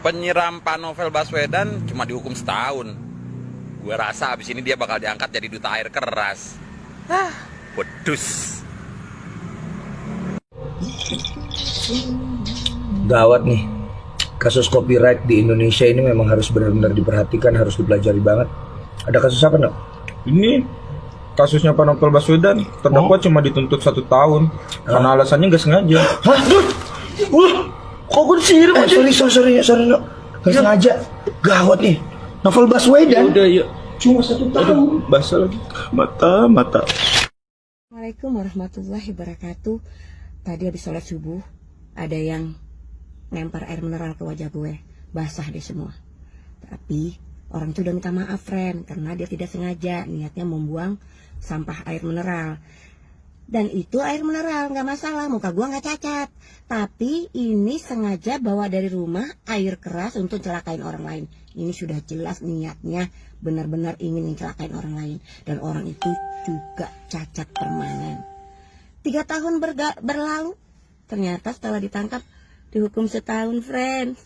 Penyiram Pak Novel Baswedan cuma dihukum setahun. Gue rasa abis ini dia bakal diangkat jadi duta air keras. Wedus. Gawat nih. Kasus copyright di Indonesia ini memang harus benar-benar diperhatikan, harus dipelajari banget. Ada kasus apa, Nok? Ini kasusnya Pak Novel Baswedan. Terdakwa cuma dituntut 1 tahun karena alasannya nggak sengaja. Hah? Kok gue disiram aja? Sorry, Nok. Gak sengaja. Gawat nih. Novel Baswedan. Udah, ya. Cuma 1 tahun. Basah lagi. Mata. Assalamualaikum warahmatullahi wabarakatuh. Tadi habis sholat subuh, ada yang lempar air mineral ke wajah gue. Basah deh semua. Tapi orang itu udah minta maaf, friend, karena dia tidak sengaja niatnya membuang sampah air mineral. Dan itu air mineral, gak masalah, muka gue gak cacat. Tapi ini sengaja bawa dari rumah air keras untuk celakain orang lain. Ini sudah jelas niatnya benar-benar ingin mencelakain orang lain. Dan orang itu juga cacat permanen. 3 tahun berlalu, ternyata setelah ditangkap dihukum setahun, friend.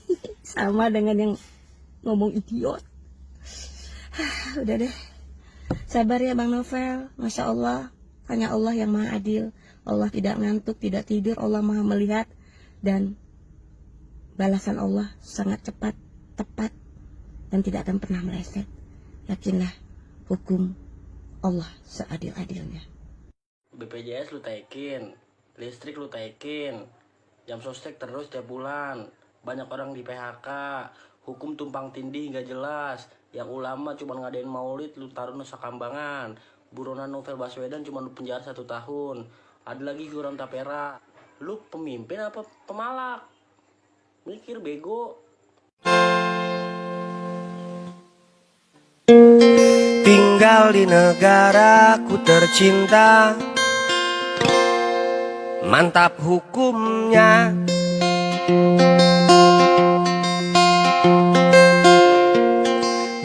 Sama dengan yang ngomong idiot. Udah deh, sabar ya Bang Novel, Masya Allah. Hanya Allah yang maha adil. Allah tidak ngantuk, tidak tidur. Allah maha melihat. Dan balasan Allah sangat cepat, tepat, dan tidak akan pernah meleset. Yakinlah, hukum Allah seadil-adilnya. BPJS lu taikin, listrik lu taikin, jam sostek terus tiap bulan. Banyak orang di PHK, hukum tumpang tindih gak jelas. Yang ulama cuma ngadain maulid lu taruh Nusa Kambangan. Buronan Novel Baswedan cuma penjara 1 tahun. Ada lagi Guram Tapera. Lu pemimpin apa pemalak? Mikir bego. Tinggal di negaraku tercinta, mantap hukumnya.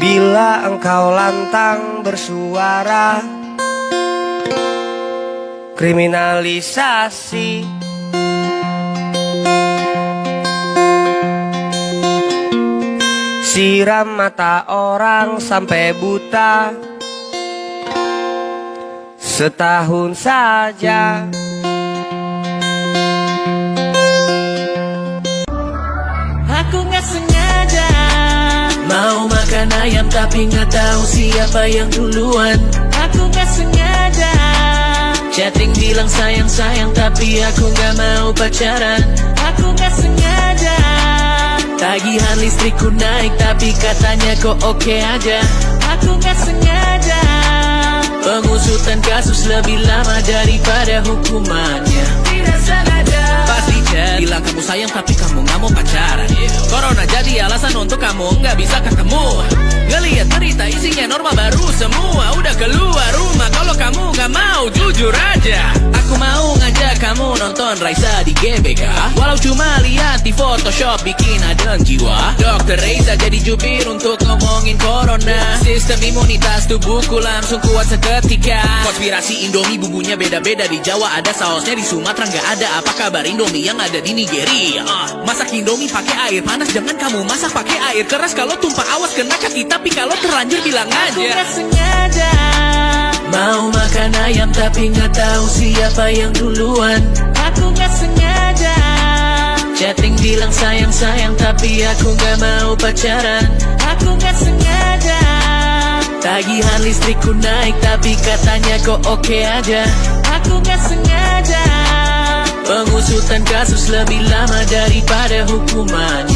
Bila engkau lantang bersuara kriminalisasi, siram mata orang sampai buta, setahun saja. Aku gak sengaja mau makan ayam tapi gak tahu siapa yang duluan. Aku gak sengaja chatting bilang sayang-sayang tapi aku gak mau pacaran. Aku gak sengaja tagihan listrikku naik tapi katanya kok oke aja. Aku gak sengaja pengusutan kasus lebih lama daripada hukumannya. Tidak sengaja pasti chat bilang kamu sayang tapi kamu gak mau pacaran. Corona jadi alasan untuk kamu gak bisa ketemu. Ngeliat berita isinya normal baru semua udah keluar rumah. Kalau kamu gak mau jujur aja, aku mau ngajak kamu nonton Raisa di GBK. Walau cuma lihat di Photoshop bikin adem jiwa. Dokter Raisa jadi jubir untuk ngomongin corona. Sistem imunitas tubuhku langsung kuat seketika. Konspirasi Indomie bumbunya beda-beda. Di Jawa ada sausnya, di Sumatera nggak ada. Apa kabar Indomie yang ada di Nigeria? Masak Indomie pakai air panas, jangan kamu masak pakai air keras. Kalau tumpah awas kena kaki, tapi kalau terlanjur bilang aja. Aku gak sengaja mau makan ayam tapi gak tahu siapa yang duluan. Aku gak sengaja chatting bilang sayang-sayang tapi aku gak mau pacaran. Aku gak sengaja tagihan listrikku naik tapi katanya kok oke aja. Aku gak sengaja pengusutan kasus lebih lama daripada hukumannya.